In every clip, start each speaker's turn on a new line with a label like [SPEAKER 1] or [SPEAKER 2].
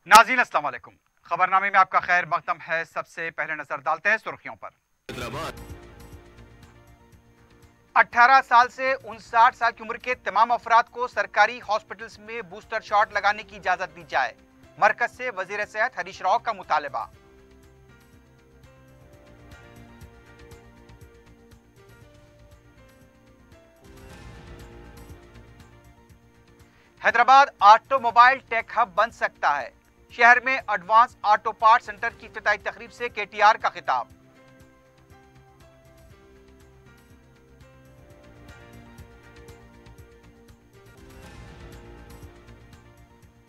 [SPEAKER 1] नाज़रीन अस्सलाम वालेकुम। खबरनामे में आपका खैर मकदम है। सबसे पहले नजर डालते हैं सुर्खियों पर। 18 साल से 59 साल की उम्र के तमाम अफराद को सरकारी हॉस्पिटल्स में बूस्टर शॉट लगाने की इजाजत दी जाए। मरकज से वजीर सेहत हरीश राव का मुतालबा। हैदराबाद ऑटोमोबाइल टेक हब बन सकता है। शहर में एडवांस ऑटो पार्ट सेंटर की इफ्तिताई तकरीब से केटीआर का खिताब।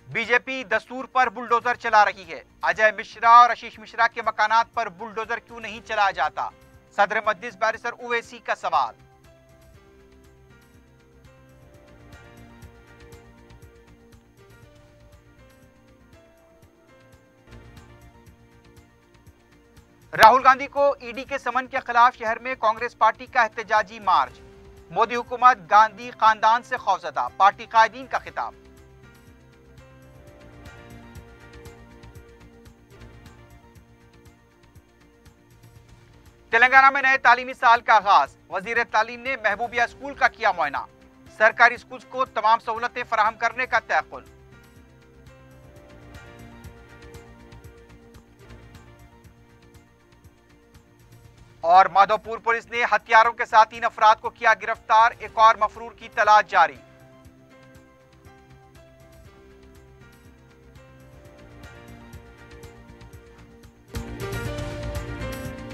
[SPEAKER 1] बीजेपी दस्तूर पर बुलडोजर चला रही है। अजय मिश्रा और आशीष मिश्रा के मकानात पर बुलडोजर क्यों नहीं चलाया जाता? सदर मजलिस बैरिस्टर ओवैसी का सवाल। राहुल गांधी को ईडी के समन के खिलाफ शहर में कांग्रेस पार्टी का एहतजाजी मार्च। मोदी हुकूमत गांधी खानदान से खौफजदा, पार्टी कायदीन का खिताब। तेलंगाना में नए तालीमी साल का आगाज। वजीर तालीम ने महबूबिया स्कूल का किया मुआयना। सरकारी स्कूल को तमाम सहूलतें फराहम करने का तयक्कुल। और माधोपुर पुलिस ने हथियारों के साथ 3 अफराद को किया गिरफ्तार। एक और मफरूर की तलाश जारी।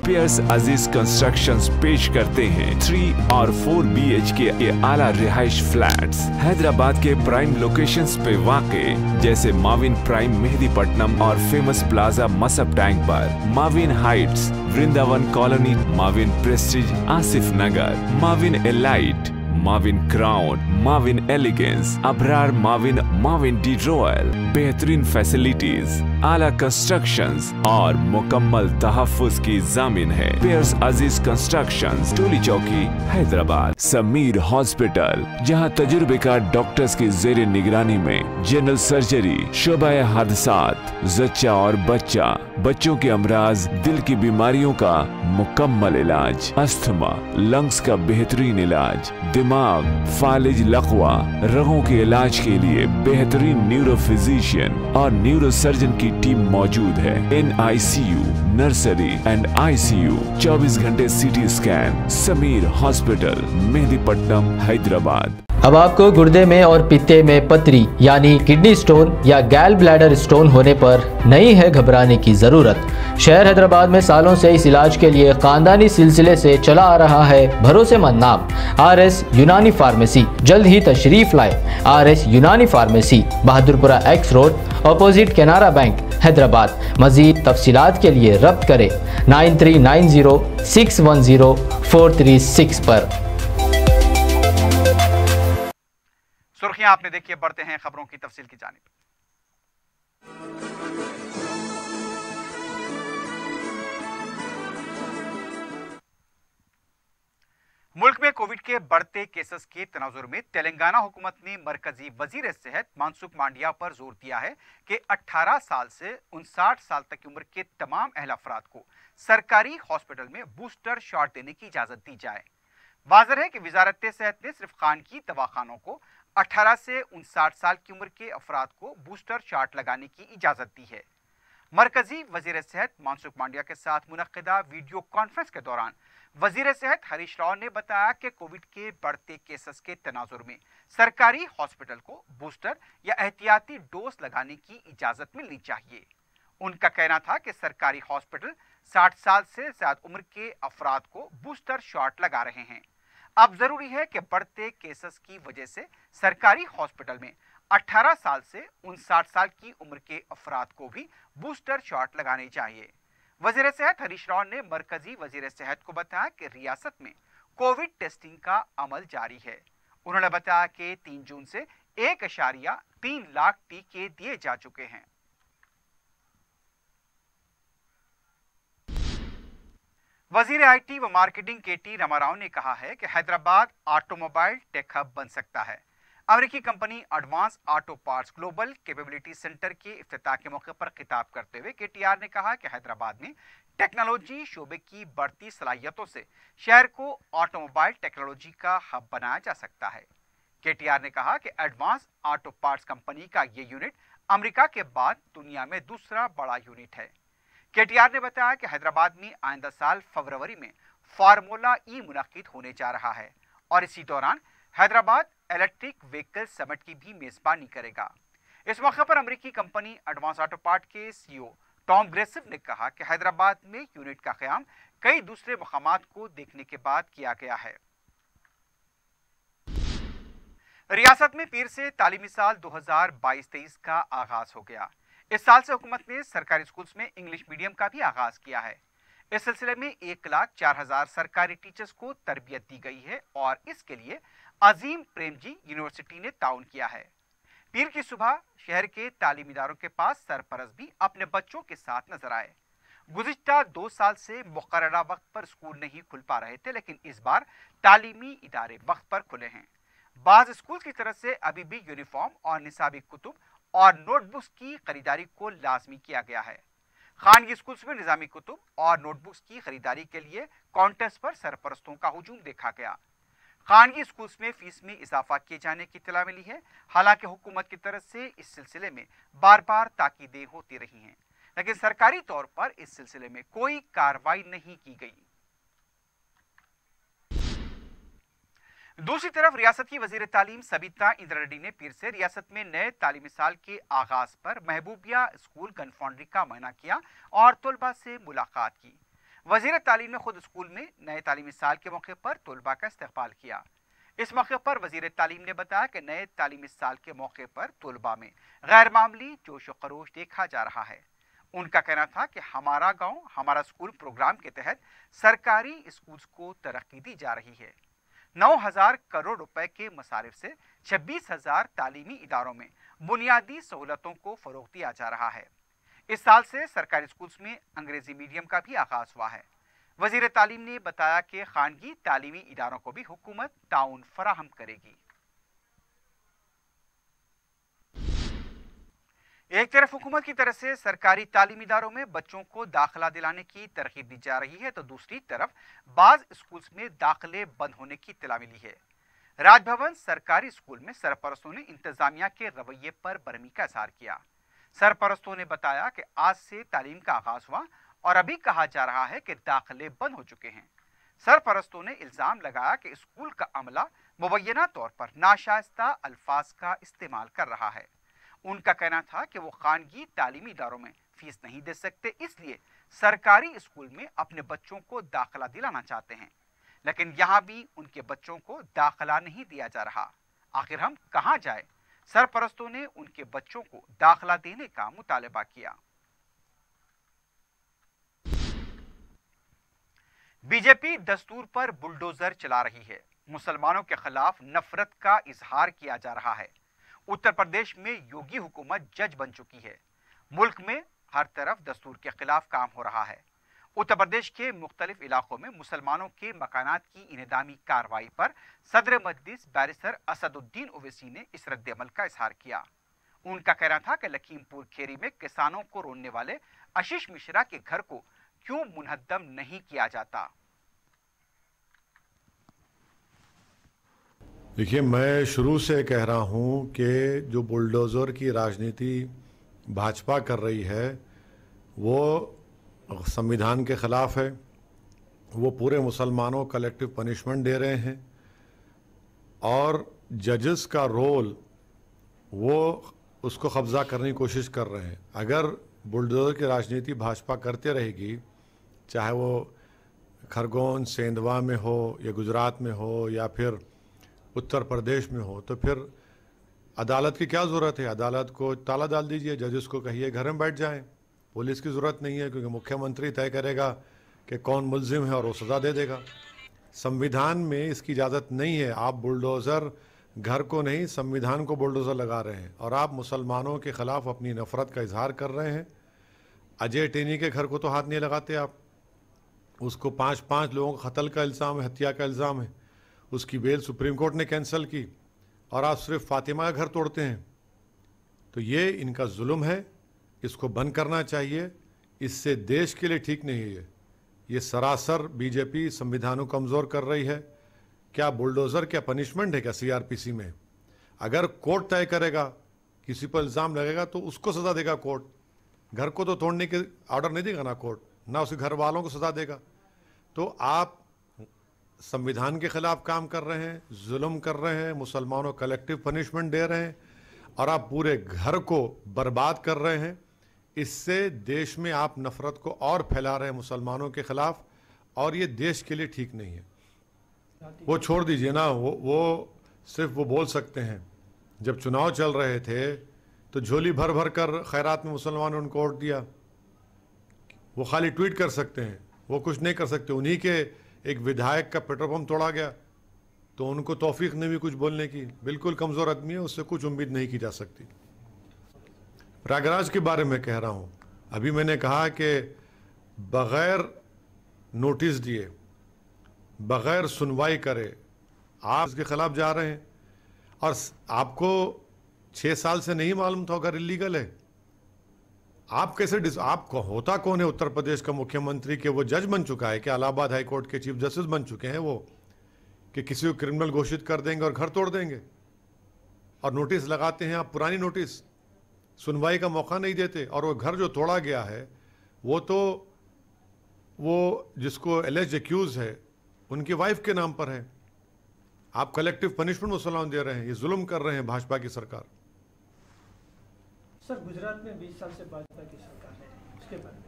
[SPEAKER 2] पियर्स अजीज कंस्ट्रक्शंस पेश करते हैं 3 और 4 BHK के आला रिहाइश फ्लैट्स हैदराबाद के प्राइम लोकेशंस पे वाक़े, जैसे माविन प्राइम मेहदीपट्टनम और फेमस प्लाजा मसब टैंक पर, Mavin heights Vrindavan colony, Mavin prestige Asif Nagar, Mavin elite, Mavin crown, Mavin elegance, Abrar Mavin, Mavin D royal. बेहतरीन फैसिलिटीज, आला कंस्ट्रक्शंस और मुकम्मल तहफ्फुज की जामिन है। पियर्स अजीज कंस्ट्रक्शंस, टोली चौकी, हैदराबाद। समीर हॉस्पिटल, जहां तजुर्बेकार डॉक्टर्स की जेर निगरानी में जनरल सर्जरी, शोबा हादसात, जच्चा और बच्चा, बच्चों के अमराज, दिल की बीमारियों का मुकम्मल इलाज, अस्थमा, लंग्स का बेहतरीन इलाज, दिमाग, फालिज, लकवा, रगों के इलाज के लिए बेहतरीन न्यूरो फिजिशियन और न्यूरो सर्जन की टीम मौजूद है। NICU, नर्सरी एंड ICU, 24 घंटे CT scan. Sameer hospital, Mehdipatnam, Hyderabad.
[SPEAKER 3] अब आपको गुर्दे में और पित्ते में पथरी यानी किडनी स्टोन या गैल ब्लैडर स्टोन होने पर नहीं है घबराने की ज़रूरत। शहर हैदराबाद में सालों से इस इलाज के लिए खानदानी सिलसिले से चला आ रहा है भरोसेमंद नाम RS यूनानी फार्मेसी। जल्द ही तशरीफ लाए। RS Unani pharmacy, Bahadurpura X road, opposite Canara bank, Hyderabad. मजीद तफसीलात के लिए रब्त करें 9390610436 पर।
[SPEAKER 1] सुर्खियां आपने देखी, बढ़ते हैं खबरों की तफसील की जानिब। मुल्क में कोविड के बढ़ते केसेस के तनाजुर में तेलंगाना हुकूमत ने मरकजी वजीर सेहत मनसुख मांडिया पर जोर दिया है कि 18 साल से 59 साल तक की उम्र के तमाम अहल अफराद को सरकारी हॉस्पिटल में बूस्टर शॉट देने की इजाजत दी जाए। वाज़ेह है कि वजारत सेहत ने सिर्फ खानगी दवाखानों को 18 से 59 साल की उम्र के अफराद को बूस्टर शॉट लगाने की इजाजत दी है। मरकजी वजीर सेहत मनसुख मांडिया के साथ मुनक्किदा वीडियो कॉन्फ्रेंस के दौरान वजीर सेहत हरीश राव ने बताया कि कोविड के बढ़ते केसेस के तनाजुर में सरकारी हॉस्पिटल को बूस्टर या एहतियाती डोज लगाने की इजाजत मिलनी चाहिए। उनका कहना था कि सरकारी हॉस्पिटल 60 साल से ज्यादा उम्र के अफराद को बूस्टर शॉट लगा रहे हैं। अब जरूरी है कि बढ़ते केसेस की वजह से सरकारी हॉस्पिटल में 18 साल से 59 साल की उम्र के अफराद को भी बूस्टर शॉट लगाने चाहिए। वजीर सेहत हरीश राव ने मरकजी वजीर सेहत को बताया कि रियासत में कोविड टेस्टिंग का अमल जारी है। उन्होंने बताया कि 3 जून से 1.3 लाख टीके दिए जा चुके हैं। वजीर IT व मार्केटिंग KT रामाराव ने कहा है कि हैदराबाद ऑटोमोबाइल टेक हब बन सकता है। अमेरिकी company advance auto parts global capability centre के इफ्तिताह के मौके पर खिताब करते हुए केटीआर ने कहा कि हैदराबाद में टेक्नोलॉजी शोबे की बढ़ती सलाहियतों से शहर को ऑटोमोबाइल टेक्नोलॉजी का हब बनाया जा सकता है। केटीआर ने कहा कि एडवांस ऑटो पार्ट्स कंपनी का ये यूनिट अमेरिका के बाद दुनिया में दूसरा बड़ा यूनिट है। केटीआर ने बताया कि हैदराबाद में आइंदा साल फरवरी में फार्मूला ई मुनक्किद होने जा रहा है और इसी दौरान हैदराबाद इलेक्ट्रिक व्हीकल समिट की भी मेजबानी करेगा। इस मौके पर अमेरिकी कंपनी एडवांस ऑटो पार्ट के सीईओ टॉम ग्रेसिव ने कहा कि हैदराबाद में यूनिट का क़याम कई दूसरे मकामात को देखने के बाद किया गया है। रियासत में पीर से तालीमी साल 2022-23 का आगाज हो गया। इस साल से हुकूमत ने सरकारी स्कूल्स में इंग्लिश मीडियम का भी आगाज किया है। इस सिलसिले में 1,04,000 सरकारी टीचर्स को तरबियत दी गई है और इसके लिए अजीम प्रेमजी यूनिवर्सिटी ने ताउन किया है। पीर की सुबह शहर के तालीमी इदारों के पास सरपरस्त भी अपने बच्चों के साथ नजर आए। गुज़िश्ता 2 साल से मुकर्ररा वक्त पर स्कूल नहीं खुल पा रहे थे, लेकिन इस बार तालीमी इदारे वक्त पर खुले हैं। बाज़ स्कूल की तरफ से अभी भी यूनिफॉर्म और निसाबी कुतुब और नोटबुक्स की खरीदारी को लाजमी किया गया है। खानगी स्कूल्स में निजामी कुतुब और नोटबुक्स की खरीदारी के लिए काउंटर्स पर सरपरस्तों का हुजूम देखा गया। खानगी स्कूल्स में फीस में इजाफा किए जाने की इत्तला मिली है। हालांकि हुकूमत की तरफ से इस सिलसिले में बार बार ताकीदें होती रही हैं, लेकिन सरकारी तौर पर इस सिलसिले में कोई कार्रवाई नहीं की गई। दूसरी तरफ रियासत की वजीर तालीम सबिता इंदिरा रेड्डी ने पीर से रियासत में नए तालीमी साल के आगाज पर महबूबिया स्कूल गन फाउंड्री का मुआयना किया और तलबा से मुलाकात की। वजीर तालीम ने खुद स्कूल में नए तालीमी साल के मौके पर तलबा का इस्तकबाल किया। इस मौके पर वजीर तालीम ने बताया कि नए तालीमी साल के मौके पर तलबा में गैर मामूली जोश व खरोश देखा जा रहा है। उनका कहना था कि हमारा गांव हमारा स्कूल प्रोग्राम के तहत सरकारी स्कूल्स को तरक्की दी जा रही है। 9,000 करोड़ रुपए के मसारिफ से 26,000 तालीमी इदारों में बुनियादी सहूलतों को फरोग दिया जा रहा है। इस साल से सरकारी स्कूल्स में अंग्रेजी मीडियम का भी आगाज हुआ है। वजीर तालीम ने बताया कि खानगी तालीमी इदारों को भी हुकूमत ताउन फराहम करेगी। एक तरफ हुकूमत की तरफ से सरकारी तालीमी इदारों में बच्चों को दाखिला दिलाने की तरकीब दी जा रही है, तो दूसरी तरफ बाज स्कूल्स में दाखिले बंद होने की इत्तला मिली है। राजभवन सरकारी स्कूल में सरपरस्तों ने इंतजामिया के रवैये पर बरहमी का इजहार किया। सरपरस्तों ने बताया कि आज से तालीम का आगाज हुआ और अभी कहा जा रहा है कि दाखिले बंद हो चुके हैं। सरपरस्तों ने इल्जाम लगाया कि स्कूल का अमला मुबैना तौर पर नाशाइस्ता अल्फाज का इस्तेमाल कर रहा है। उनका कहना था कि वो खानगी तालीमी इदारों में फीस नहीं दे सकते, इसलिए सरकारी स्कूल में अपने बच्चों को दाखिला दिलाना चाहते हैं, लेकिन यहाँ भी उनके बच्चों को दाखिला नहीं दिया जा रहा। आखिर हम कहाँ जाए? सरपरस्तों ने उनके बच्चों को दाखिला देने का मुतालबा किया। बीजेपी दस्तूर पर बुलडोजर चला रही है। मुसलमानों के खिलाफ नफरत का इजहार किया जा रहा है। उत्तर प्रदेश में योगी हुकूमत जज बन चुकी है। मुल्क में हर तरफ दस्तूर के खिलाफ काम हो रहा है। उत्तर प्रदेश के मुख्तलिफ इलाकों में मुसलमानों के मकानात की इनेदामी कार्रवाई पर सदर मजलिस बैरिस्टर असदुद्दीन ओवैसी ने इस रद्द-ए-अमल का इजहार किया। उनका कहना था कि लखीमपुर खेरी में किसानों को रोनने वाले आशीष मिश्रा के घर को क्यों मुनहद्दम नहीं किया जाता।
[SPEAKER 4] देखिए, मैं शुरू से कह रहा हूं कि जो बुलडोज़र की राजनीति भाजपा कर रही है वो संविधान के ख़िलाफ़ है। वो पूरे मुसलमानों को कलेक्टिव पनिशमेंट दे रहे हैं और जजेस का रोल वो उसको कब्ज़ा करने की कोशिश कर रहे हैं। अगर बुलडोज़र की राजनीति भाजपा करते रहेगी, चाहे वो खरगोन सेंधवा में हो या गुजरात में हो या फिर उत्तर प्रदेश में हो, तो फिर अदालत की क्या ज़रूरत है? अदालत को ताला डाल दीजिए, जजेस को कहिए घर में बैठ जाएं। पुलिस की ज़रूरत नहीं है, क्योंकि मुख्यमंत्री तय करेगा कि कौन मुल्जिम है और वो सज़ा दे देगा। संविधान में इसकी इजाज़त नहीं है। आप बुलडोज़र घर को नहीं, संविधान को बुलडोज़र लगा रहे हैं और आप मुसलमानों के ख़िलाफ़ अपनी नफ़रत का इजहार कर रहे हैं। अजय टेनी के घर को तो हाथ नहीं लगाते आप। उसको 5 लोगों को कत्ल का इल्ज़ाम है, हत्या का इल्ज़ाम है। उसकी बेल सुप्रीम कोर्ट ने कैंसिल की। और आप सिर्फ फातिमा का घर तोड़ते हैं। तो ये इनका जुल्म है, इसको बंद करना चाहिए। इससे देश के लिए ठीक नहीं है। ये सरासर बीजेपी संविधान को कमज़ोर कर रही है। क्या बुलडोज़र क्या पनिशमेंट है क्या सीआरपीसी में? अगर कोर्ट तय करेगा, किसी पर इल्ज़ाम लगेगा तो उसको सज़ा देगा कोर्ट। घर को तो तोड़ने के ऑर्डर नहीं देगा ना कोर्ट, ना उसके घर वालों को सज़ा देगा। तो आप संविधान के खिलाफ काम कर रहे हैं, जुल्म कर रहे हैं, मुसलमानों को कलेक्टिव पनिशमेंट दे रहे हैं और आप पूरे घर को बर्बाद कर रहे हैं। इससे देश में आप नफरत को और फैला रहे हैं मुसलमानों के खिलाफ, और ये देश के लिए ठीक नहीं है। वो छोड़ दीजिए ना, वो सिर्फ वो बोल सकते हैं। जब चुनाव चल रहे थे तो झोली भर भर कर खैरात में मुसलमानों ने उनको वोट दिया। वो खाली ट्वीट कर सकते हैं, वो कुछ नहीं कर सकते। उन्हीं के एक विधायक का पेट्रोल पंप तोड़ा गया तो उनको तौफीक नहीं हुई कुछ बोलने की। बिल्कुल कमज़ोर आदमी है, उससे कुछ उम्मीद नहीं की जा सकती। प्रयागराज के बारे में कह रहा हूँ, अभी मैंने कहा कि बग़ैर नोटिस दिए, बग़ैर सुनवाई करे आप इसके खिलाफ जा रहे हैं। और आपको 6 साल से नहीं मालूम था अगर इलीगल है? आप कैसे आपको होता कौन है उत्तर प्रदेश का मुख्यमंत्री कि वो जज बन चुका है, कि इलाहाबाद हाई कोर्ट के चीफ जस्टिस बन चुके हैं वो, कि किसी को क्रिमिनल घोषित कर देंगे और घर तोड़ देंगे? और नोटिस लगाते हैं आप, पुरानी नोटिस, सुनवाई का मौका नहीं देते। और वो घर जो तोड़ा गया है वो तो वो जिसको एलिज एक्यूज है उनकी वाइफ के नाम पर है। आप कलेक्टिव पनिशमेंट मुसलमान दे रहे हैं, ये जुल्म कर रहे हैं भाजपा की सरकार।
[SPEAKER 5] सर, गुजरात में 20 साल से भाजपा की सरकार है, उसके बारे में?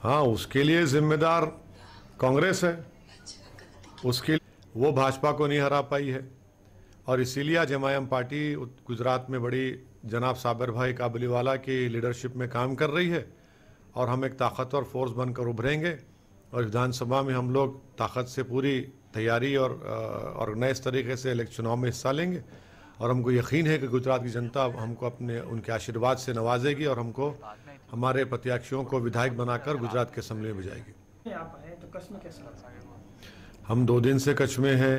[SPEAKER 4] हाँ, उसके लिए जिम्मेदार कांग्रेस है। उसके वो भाजपा को नहीं हरा पाई है और इसीलिए आज एमआईएम पार्टी गुजरात में बड़ी जनाब साबिर भाई काबुलीवाला की लीडरशिप में काम कर रही है और हम एक ताकतवर फोर्स बनकर उभरेंगे और विधानसभा में हम लोग ताकत से पूरी तैयारी और ऑर्गेनाइज तरीके से चुनाव में हिस्सा लेंगे। और हमको यकीन है कि गुजरात की जनता हमको अपने उनके आशीर्वाद से नवाजेगी और हमको हमारे प्रत्याशियों को विधायक बनाकर गुजरात के असेंबली में भेजाएगी।
[SPEAKER 5] आप आए तो कच्छ में कैसा लगा?
[SPEAKER 4] हम 2 दिन से कच्छ में हैं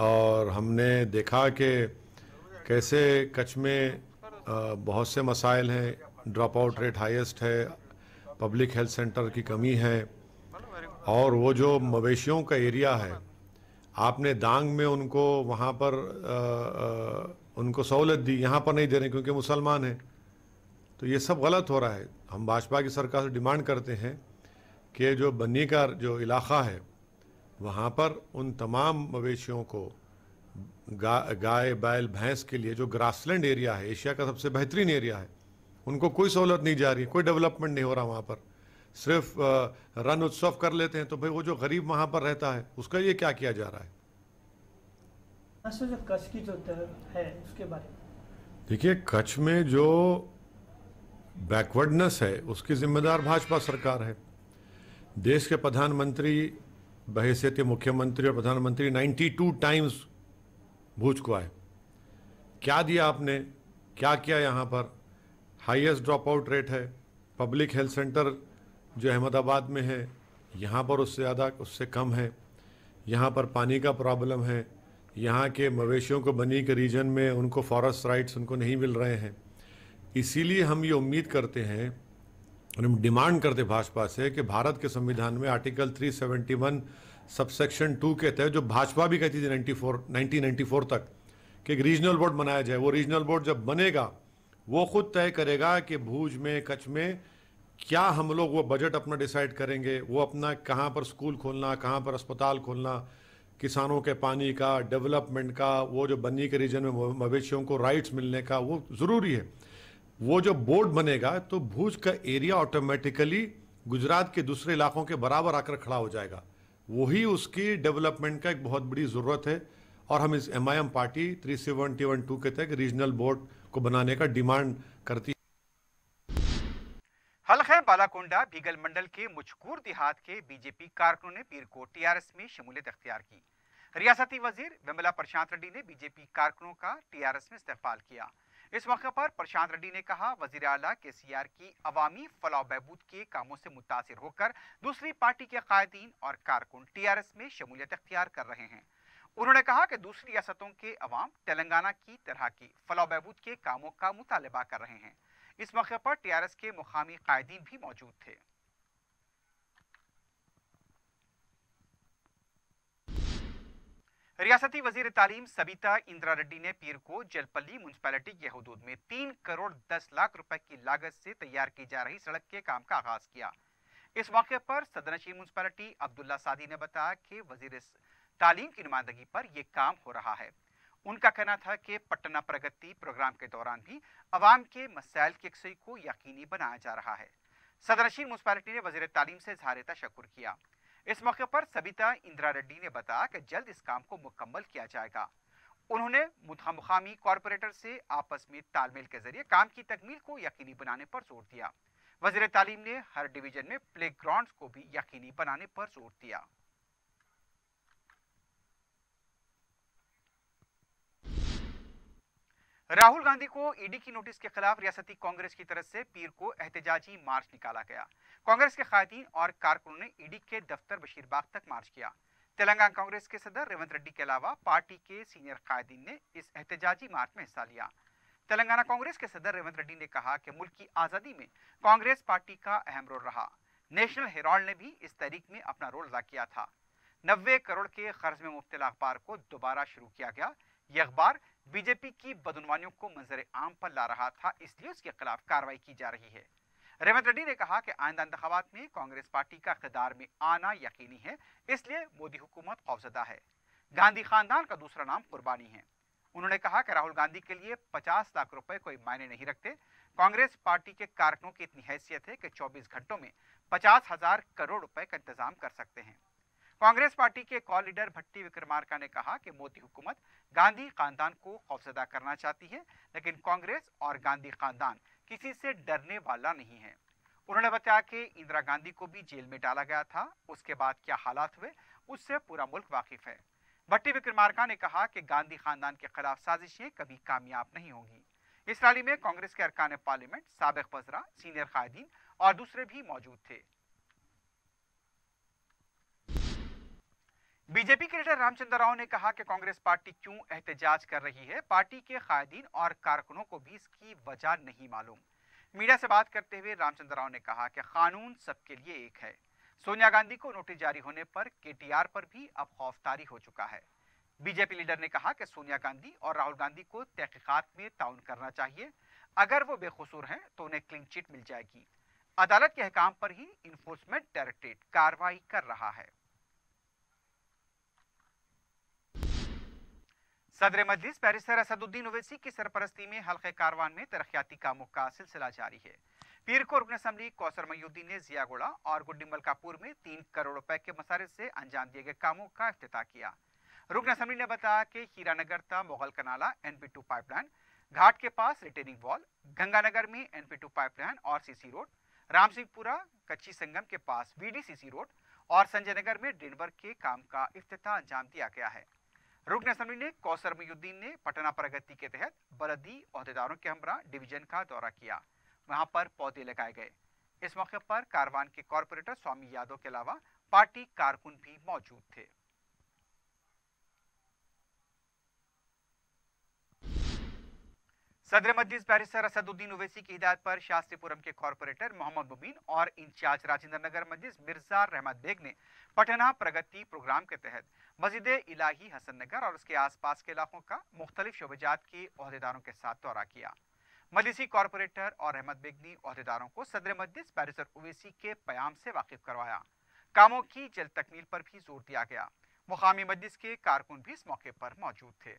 [SPEAKER 4] और हमने देखा कि कैसे कच्छ में बहुत से मसाइल हैं। ड्रॉप आउट रेट हाईएस्ट है, पब्लिक हेल्थ सेंटर की कमी है, और वो जो मवेशियों का एरिया है, आपने दांग में उनको वहाँ पर उनको सहूलत दी, यहाँ पर नहीं दे रहे क्योंकि मुसलमान हैं। तो ये सब गलत हो रहा है। हम भाजपा की सरकार से डिमांड करते हैं कि जो बन्नी का जो इलाका है वहाँ पर उन तमाम मवेशियों को गाय बैल भैंस के लिए जो ग्रासलैंड एरिया है, एशिया का सबसे बेहतरीन एरिया है, उनको कोई सहूलत नहीं जा रही, कोई डेवलपमेंट नहीं हो रहा वहाँ पर। सिर्फ रन उत्सव कर लेते हैं। तो भाई वो जो गरीब वहाँ पर रहता है उसका ये क्या किया जा रहा है?
[SPEAKER 5] जो कच्छ की जो है उसके बारे में
[SPEAKER 4] देखिए, कच्छ में जो बैकवर्डनेस है उसकी जिम्मेदार भाजपा सरकार है। देश के प्रधानमंत्री बहैसियत मुख्यमंत्री और प्रधानमंत्री 92 टाइम्स भूज को आए। क्या दिया आपने, क्या किया? यहाँ पर हाईएस्ट ड्रॉप आउट रेट है। पब्लिक हेल्थ सेंटर जो अहमदाबाद में है यहाँ पर उससे ज़्यादा उससे कम है। यहाँ पर पानी का प्रॉब्लम है। यहाँ के मवेशियों को बनी के रीजन में उनको फॉरेस्ट राइट्स उनको नहीं मिल रहे हैं। इसीलिए हम ये उम्मीद करते हैं और हम डिमांड करते भाजपा से कि भारत के संविधान में आर्टिकल 371 सबसेक्शन 2 के तहत, जो भाजपा भी कहती थी 1994 तक, कि एक रीजनल बोर्ड बनाया जाए। वो रीजनल बोर्ड जब बनेगा वो खुद तय करेगा कि भूज में, कच्छ में क्या हम लोग वो बजट अपना डिसाइड करेंगे, वो अपना कहाँ पर स्कूल खोलना, कहाँ पर अस्पताल खोलना, किसानों के पानी का, डेवलपमेंट का, वो जो बन्नी के रीजन में मवेशियों को राइट्स मिलने का, वो ज़रूरी है। वो जो बोर्ड बनेगा तो भूज का एरिया ऑटोमेटिकली गुजरात के दूसरे इलाकों के बराबर आकर खड़ा हो जाएगा। वही उसकी डेवलपमेंट का एक बहुत बड़ी ज़रूरत है। और हम इस एमआईएम पार्टी 371(2) के तहत रीजनल बोर्ड को बनाने का डिमांड करती है।
[SPEAKER 1] हल्का बालाकोंडा बीगल मंडल के मुचकूर देहात के बीजेपी कारकुनों ने पीर को टीआरएस में शमूलियत अख्तियार की। रियासती वजीर विमला प्रशांत रेड्डी ने बीजेपी कारकुनों का टीआरएस में इस्तकबाल किया। इस मौके पर प्रशांत रेड्डी ने कहा, वजीर आला केसीआर की अवामी फलाह बहबूद के कामों से मुतासिर होकर दूसरी पार्टी के कायदीन और कारकुन टीआरएस में शमूलियत अख्तियार कर रहे हैं। उन्होंने कहा कि दूसरी रियासतों के अवाम तेलंगाना की तरह की फलाह बहबूद के कामों का मुतालबा कर रहे हैं। इस मौके पर टीआरएस के मुकामी कायदीन भी मौजूद थे। रियासती वजीर तालीम सबिता इंदिरा रेड्डी ने पीर को जलपल्ली म्यूनसिपैलिटी के हदूद में 3 करोड़ 10 लाख रुपए की लागत से तैयार की जा रही सड़क के काम का आगाज किया। इस मौके पर सदनशीन म्यूनसिपैलिटी अब्दुल्ला सादी ने बताया कि वजीर तालीम की नुमाइंदगी पर यह काम हो रहा है। उनका कहना था कि पटना प्रगति प्रोग्राम के दौरान भी अवाम के मसाइल की यकसई को यकीनी बनाया जा रहा है। सदनशीन म्यूनसिपैलिटी ने वजीर तालीम से इज़हार तशक्कुर किया। इस मौके पर सबिता इंदिरा रेड्डी ने बताया कि जल्द इस काम को मुकम्मल किया जाएगा। उन्होंने मुकामी कॉरपोरेटर से आपस में तालमेल के जरिए काम की तकमील को यकीनी बनाने पर जोर दिया। वजीर तालीम ने हर डिवीजन में प्ले ग्राउंड्स को भी यकीनी बनाने पर जोर दिया। राहुल गांधी को ईडी की नोटिस के खिलाफ रियासती कांग्रेस की तरफ से पीर को एहतजाजी मार्च निकाला गया। कांग्रेस के कायदीन और कारकुनों ने ईडी के दफ्तर बशीरबाग तक मार्च किया। तेलंगाना कांग्रेस के सदर रेवंत रेड्डी के अलावा पार्टी के सीनियर कायदीन ने इस एहतजाजी मार्च में हिस्सा लिया। तेलंगाना कांग्रेस के सदर रेवंत रेड्डी ने कहा कि मुल्क की आज़ादी में कांग्रेस पार्टी का अहम रोल रहा। नेशनल हेराल्ड ने भी इस तहरीक में अपना रोल अदा किया था। 90 करोड़ के कर्ज में मुब्तला अखबार को दोबारा शुरू किया गया। यह अखबार बीजेपी की बदनवानियों को मंजर आम पर ला रहा था, इसलिए उसके खिलाफ कार्रवाई की जा रही है। रेवंत रेड्डी ने कहा कि आइंदा इंतखाबात में कांग्रेस पार्टी का इक़्तिदार में आना यकीनी है, इसलिए मोदी हुकूमत खौफजदा है। गांधी खानदान का दूसरा नाम कुर्बानी है। उन्होंने कहा कि राहुल गांधी के लिए 50 लाख रुपए कोई मायने नहीं रखते। कांग्रेस पार्टी के कारकुनों की इतनी हैसियत है कि 24 घंटों में 50,000 करोड़ रुपए का इंतजाम कर सकते हैं। कांग्रेस पार्टी के कॉल लीडर भट्टी विक्रमार्का ने कहा कि मोदी हुकूमत गांधी खानदान को खौफजदा करना चाहती है, लेकिन कांग्रेस और गांधी खानदान किसी से डरने वाला नहीं है। उन्होंने बताया कि इंदिरा गांधी को भी जेल में डाला गया था, उसके बाद क्या हालात हुए उससे पूरा मुल्क वाकिफ है। भट्टी विक्रमार्का ने कहा कि गांधी खानदान के खिलाफ साजिशें कभी कामयाब नहीं होंगी। इस रैली में कांग्रेस के अरकान पार्लियामेंट, साबिक वज़रा, सीनियर कायदीन और दूसरे भी मौजूद थे। बीजेपी के लीडर रामचंद्र राव ने कहा कि कांग्रेस पार्टी क्यों एहतजाज कर रही है, पार्टी के कायदीन और कारकुनों को भी इसकी वजह नहीं मालूम। मीडिया से बात करते हुए रामचंद्र राव ने कहा कि कानून सबके लिए एक है। सोनिया गांधी को नोटिस जारी होने पर केटीआर पर भी अब खौफतारी हो चुका है। बीजेपी लीडर ने कहा कि सोनिया गांधी और राहुल गांधी को तहकीकात में ताउन करना चाहिए। अगर वो बेकसूर हैं तो उन्हें क्लीन चिट मिल जाएगी। अदालत के अहकाम पर ही इन्फोर्समेंट डायरेक्टरेट कार्रवाई कर रहा है। सदर मजलिस बैरिस्टर असदुद्दीन ओवैसी की सरपरस्ती में हल्के कारवान में तरक्याती कामों का सिलसिला जारी है। पीर को रुकन असम्बली कौसर मयूद्दीन ने जियागोड़ा और गुड्डी मलकापुर में 3 करोड़ रुपए के मसारिफ से अंजाम दिए गए कामों का इफ्तिताह किया। रुकन असम्बली ने बताया कि हीरानगर ता मुगल कनाला NP2 पाइपलाइन, घाट के पास रिटेनिंग वॉल, गंगानगर में NP2 पाइपलाइन और CC रोड, रामसिंहपुरा कच्ची संगम के पास VDCC रोड और संजय नगर में ड्रेनवर्क के काम का इफ्तिताह अंजाम दिया गया है। रुकन असम्बली ने कौसर मयूद्दीन ने पटना प्रगति के तहत बलदी ओहदेदारों के हमरा डिवीजन का दौरा किया। वहां पर पौधे लगाए गए। इस मौके पर कारवान के कॉरपोरेटर स्वामी यादव के अलावा पार्टी कारकुन भी मौजूद थे। सदर मजलिस बैरिस्टर असदुद्दीन ओवैसी की हिदायत पर शास्त्रीपुरम के कॉरपोरेटर मोहम्मद मुबीन और इंचार्ज राजेंद्र नगर मजलिस मिर्जा रहमत बेग ने पटना प्रगति प्रोग्राम के तहत मस्जिद इलाही हसन नगर और उसके आसपास के इलाकों का मुख्तलिफ शोबेजात के ओहदेदारों के साथ दौरा किया। मजलिसी कॉरपोरेटर और रहमत बेग ने ओहदेदारों को सदर मजलिस बैरिस्टर ओवैसी के प्याम से वाकिफ करवाया। कामों की जल्द तकमील पर भी जोर दिया गया। मुकामी मजलिस के कारकुन भी इस मौके पर मौजूद थे।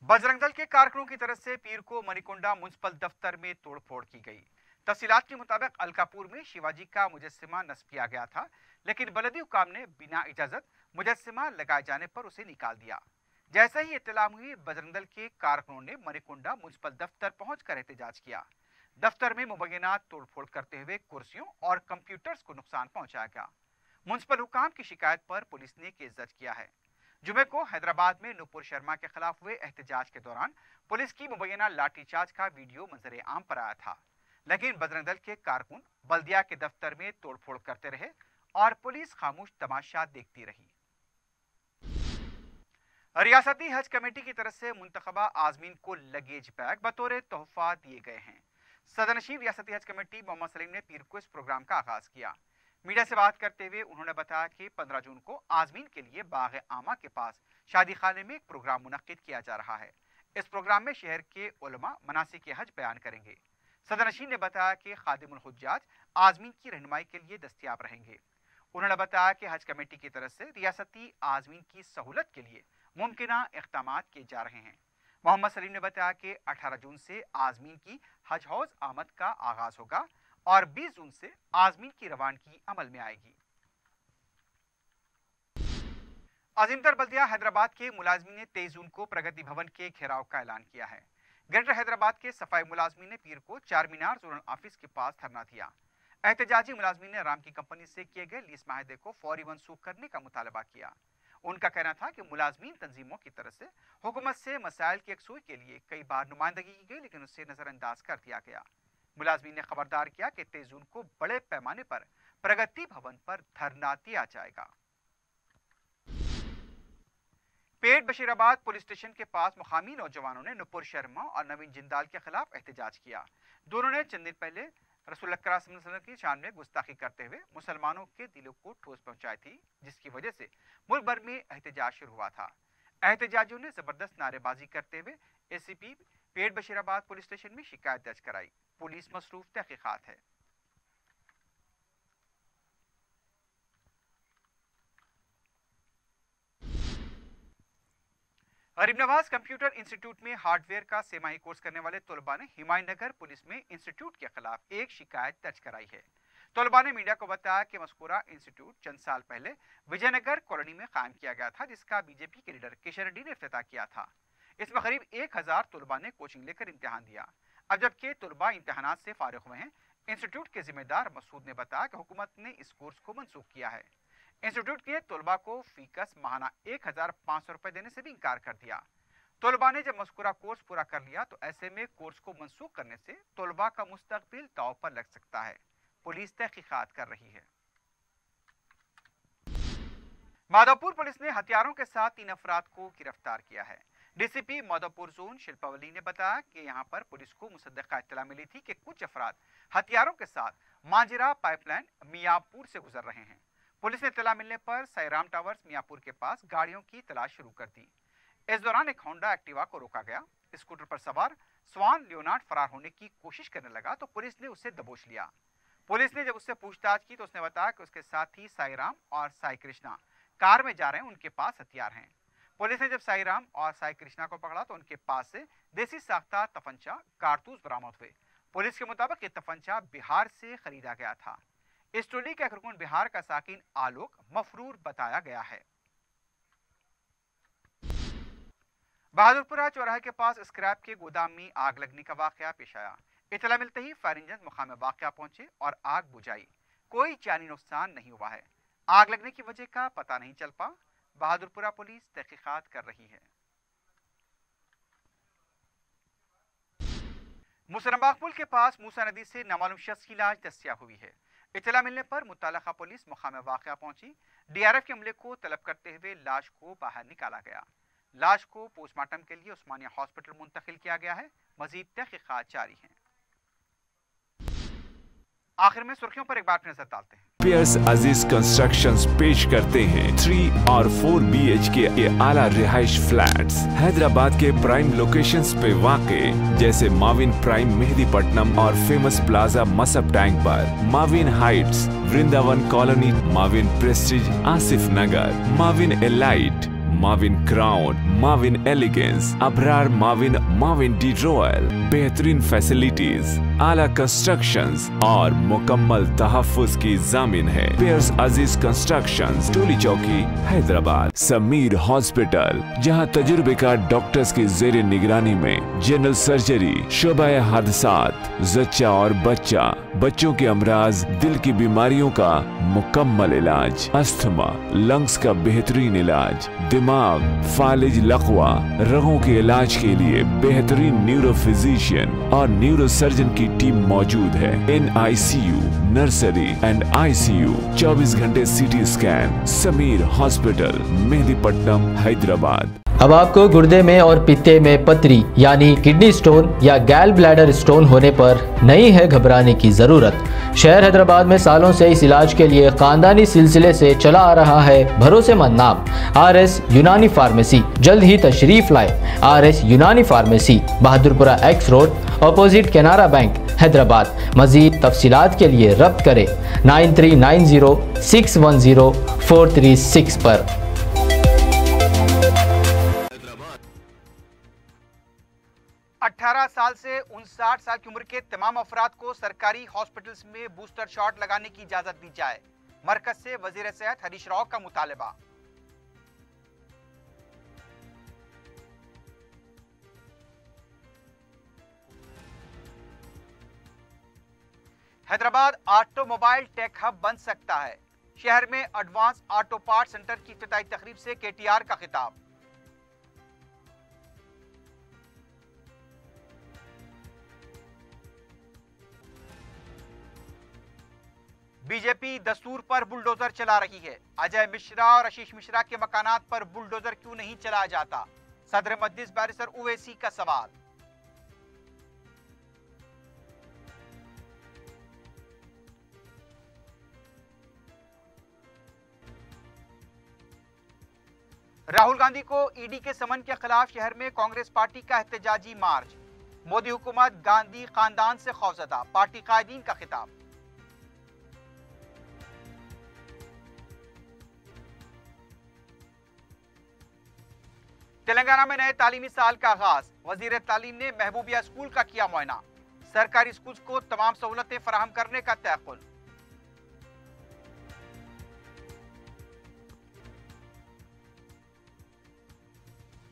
[SPEAKER 1] बजरंग दल के कारकुनों की तरफ से पीर को मणिकुंडा म्युनिसिपल दफ्तर में तोड़फोड़ की गई। तफसीलात के मुताबिक अलकापुर में शिवाजी का मुजस्सिमा नस्ब किया गया था, लेकिन बलदी हुकाम ने बिना इजाजत मुजस्सिमा लगाए जाने पर उसे निकाल दिया। जैसे ही इत्तला हुई, बजरंग दल के कारकुनों ने मणिकुंडा म्युनिसिपल दफ्तर पहुंचकर एहतजाज किया। दफ्तर में मुबैना तोड़फोड़ करते हुए कुर्सियों और कंप्यूटर्स को नुकसान पहुंचाया गया। म्युनिसिपल हुकाम की शिकायत पर पुलिस ने केस दर्ज किया है। जुमे को हैदराबाद में नुपुर शर्मा के खिलाफ हुए एहतजाज के दौरान पुलिस की मुबैना लाठीचार्ज का वीडियो मंजर आम पर आया था, लेकिन बजरंग दल के कारकुन बल्दिया के दफ्तर में तोड़फोड़ करते रहे और पुलिस खामोश तमाशा देखती रही। रियासती हज कमेटी की तरफ से मुंतखबा आजमीन को लगेज बैग बतौर तोहफा दिए गए हैं। सदरनशीन रियासती हज कमेटी मोहम्मद सलीम ने पीर को इस प्रोग्राम का आगाज किया। मीडिया से बात करते हुए उन्होंने बताया कि 15 जून को आजमीन के लिए बाग आमा के पास शादी खाने में एक प्रोग्राम मुनक्किद किया जा रहा है। इस प्रोग्राम में शहर के उलमा मनासिक हज बयान करेंगे। सदरनशीन ने बताया कि खादिमुल हुज्जाज आजमीन की रहनुमाई के लिए दस्तयाब रहेंगे। उन्होंने बताया कि हज कमेटी की तरफ से रियासती आजमीन की सहूलत के लिए मुमकिना इक़दाम किए जा रहे हैं। मोहम्मद सलीम ने बताया कि 18 जून से आजमीन की हज हौज आमद का आगाज होगा और 20 जून से आजमीन की रवानगी अमल में आएगी। अजीमतर बल्दिया हैदराबाद के मुलाजमीन ने 23 जून को प्रगति भवन के घेराव का ऐलान किया है। ग्रेटर हैदराबाद के सफाई मुलाजमीन ने पीर को चार मीनार जोनल ऑफिस के पास धरना दिया। एहतजाजी मुलाजमीन ने राम की कंपनी से किए गए लीज माहिदे को फौरी मनसूख करने का मुतालबा किया। उनका कहना था कि मुलाजमीन तंजीमों की तरफ से हुकूमत से मसाइल की यकसूई के लिए कई बार नुमाइंदगी की गई, लेकिन उससे नजरअंदाज कर दिया गया। मुलाजमीन ने खबरदार किया कि 23 जून को बड़े पैमाने पर प्रगति भवन पर धरना दिया जाएगा। पेट बशीराबाद पुलिस स्टेशन के पास मुकामी नौजवानों ने नुपुर शर्मा और नवीन जिंदाल के खिलाफ एहतजाज किया। दोनों ने चंद दिन पहले रसूल अकरम सल्लल्लाहु अलैहि वसल्लम की शान में गुस्ताखी करते हुए मुसलमानों के दिलों को ठोस पहुंचाई थी, जिसकी वजह से मुल्क भर में एहतजाज शुरू हुआ था। एहतजाजियों ने जबरदस्त नारेबाजी करते हुए एसीपी पेट बशीराबाद पुलिस स्टेशन में शिकायत दर्ज कराई। पुलिस मसरूफ तहकीकात है। गरीब नवाज कंप्यूटर इंस्टीट्यूट में हार्डवेयर का सेमाही कोर्स करने वाले तलबा ने हिमायतनगर पुलिस में इंस्टीट्यूट के खिलाफ एक शिकायत दर्ज कराई है। तलबा ने मीडिया को बताया कि मज़कूरा इंस्टीट्यूट चंद साल पहले विजयनगर कॉलोनी में कायम किया गया था, जिसका बीजेपी के लीडर किशन रेड्डी ने इफ्तिताह किया था। इसमें करीब 1000 तलबा ने कोचिंग लेकर इम्तिहान दिया। अब जबकि तलबा इम्तिहानात से फारिग हुए हैं, इंस्टीट्यूट के जिम्मेदार मसूद ने बताया कि हुकूमत ने इस कोर्स को मनसूख किया है। इंस्टीट्यूट के तलबा को फीकस माहाना 1500 रुपए देने से भी इनकार कर दिया। तलबा ने जब मज़कूरा कोर्स पूरा कर लिया तो ऐसे में कोर्स को मनसूख करने से तलबा का मुस्तकबिल दांव पर लग सकता है। पुलिस तहकीकात कर रही है। माधोपुर पुलिस ने हथियारों के साथ 3 अफराद को गिरफ्तार किया है। डीसीपी माधोपुर जोन शिल्पावली ने बताया कि यहां पर पुलिस को मुसद्दका इत्तला मिली थी कि कुछ अफराद हथियारों के साथ मांजरा पाइपलाइन मियापुर से गुजर रहे हैं। पुलिस ने इत्तला मिलने पर साईराम टावर्स मियापुर के पास गाड़ियों की तलाश शुरू कर दी। इस दौरान एक होंडा एक्टिवा को रोका गया। स्कूटर पर सवार स्वान लियोनार्ड फरार होने की कोशिश करने लगा तो पुलिस ने उसे दबोच लिया। पुलिस ने जब उससे पूछताछ की तो उसने बताया कि उसके साथी साईराम और साई कृष्णा कार में जा रहे हैं, उनके पास हथियार हैं। पुलिस ने जब साईराम और साई कृष्णा को पकड़ा तो उनके पास से देसी साख्ता तफंचा कारतूस बरामद हुए। पुलिस के मुताबिक ये तफंचा बिहार से खरीदा गया था। इस टोली का एक रुकन बिहार का साकिन आलोक मफरूर बताया गया है। बहादुरपुरा चौराहे के पास स्क्रैप के गोदाम में आग लगने का वाकया पेश आया। इत्तला मिलते ही फायर इंजन मुकाम वाकया पहुंचे और आग बुझाई। कोई जानी नुकसान नहीं हुआ है। आग लगने की वजह का पता नहीं चल पा। बहादुरपुरा पुलिस तहकीकात कर रही है। मुसरम्बाग पुल के पास मूसा नदी से नामालूम शख्स की लाश दस्तियाब हुई है। इत्तला मिलने पर मुताल्लिका पुलिस मुकाम वाकया पहुंची। डीआरएफ के अमले को तलब करते हुए लाश को बाहर निकाला गया। लाश को पोस्टमार्टम के लिए उस्मानिया हॉस्पिटल मुंतकिल किया गया है। मजीद तहकीकात जारी हैं। आखिर में सुर्खियों पर एक बार नजर डालते हैं।
[SPEAKER 2] पियर्स अजीज कंस्ट्रक्शंस पेश करते हैं 3 और 4 BHK के आला रिहाइश फ्लैट्स हैदराबाद के प्राइम लोकेशंस पे वाक़े, जैसे माविन प्राइम मेहदीपट्टनम और फेमस प्लाजा मसब टैंक पर, Mavin heights Vrindavan colony, Mavin prestige Asif Nagar, Mavin elite, Mavin crown, Mavin elegance, Abrar Mavin, Mavin D royal, बेहतरीन फैसिलिटीज, आला कंस्ट्रक्शंस और मुकम्मल तहफ्फुज़ की जामिन है। पियर्स अजीज कंस्ट्रक्शंस, टोली चौकी, हैदराबाद। समीर हॉस्पिटल, जहां तजुर्बेकार डॉक्टर्स की जेर निगरानी में जनरल सर्जरी, शोबाए हादसात, जच्चा और बच्चा, बच्चों के अमराज, दिल की बीमारियों का मुकम्मल इलाज, अस्थमा, लंग्स का बेहतरीन इलाज, दिमाग दिमाग, फालिज लकवा, रगों के इलाज के लिए बेहतरीन न्यूरो फिजिशियन और न्यूरो सर्जन की टीम मौजूद है। NICU, नर्सरी एंड ICU, 24 घंटे CT scan. Sameer hospital, Mehdipatnam, Hyderabad.
[SPEAKER 3] अब आपको गुर्दे में और पित्ते में पथरी यानी किडनी स्टोन या गैल ब्लैडर स्टोन होने पर नहीं है घबराने की ज़रूरत। शहर हैदराबाद में सालों से इस इलाज के लिए खानदानी सिलसिले से चला आ रहा है भरोसेमंद नाम RS यूनानी फार्मेसी। जल्द ही तशरीफ लाए RS Unani pharmacy, Bahadurpura X road, opposite Canara bank, Hyderabad. मजीद तफसीलात के लिए रब्त करें 9390610436 पर।
[SPEAKER 1] 18 साल से 59 साल की उम्र के तमाम अफराद को सरकारी हॉस्पिटल्स में बूस्टर शॉट लगाने की इजाजत दी जाए। मरकज से वजीर सेहत हरीश राव का मुतालबा। हैदराबाद ऑटोमोबाइल टेक हब बन सकता है। शहर में एडवांस ऑटो पार्ट सेंटर की इफ्तिताई तकरीब से KTR का खिताब। बीजेपी दस्तूर पर बुलडोजर चला रही है। अजय मिश्रा और आशीष मिश्रा के मकानात पर बुलडोजर क्यों नहीं चलाया जाता? सदर मजलिस बैरिस्टर ओवैसी का सवाल। राहुल गांधी को ईडी के समन के खिलाफ शहर में कांग्रेस पार्टी का एहतजाजी मार्च। मोदी हुकूमत गांधी खानदान से खौफजदा, पार्टी कायदीन का खिताब। तेलंगाना में नए तालीमी साल का आगाज। वजीर तालीम ने महबूबिया स्कूल का किया मुआयना। सरकारी स्कूल को तमाम सहूलतें फराहम करने का तयक्कुल।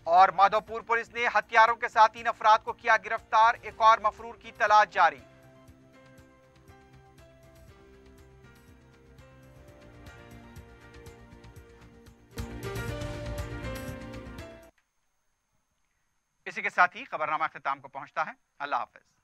[SPEAKER 1] और माधोपुर पुलिस ने हथियारों के साथ 3 अफराद को किया गिरफ्तार। एक और मफरूर की तलाश जारी। इसी के साथ ही खबरनामा अख्ताम को पहुंचता है। अल्लाह हाफिज।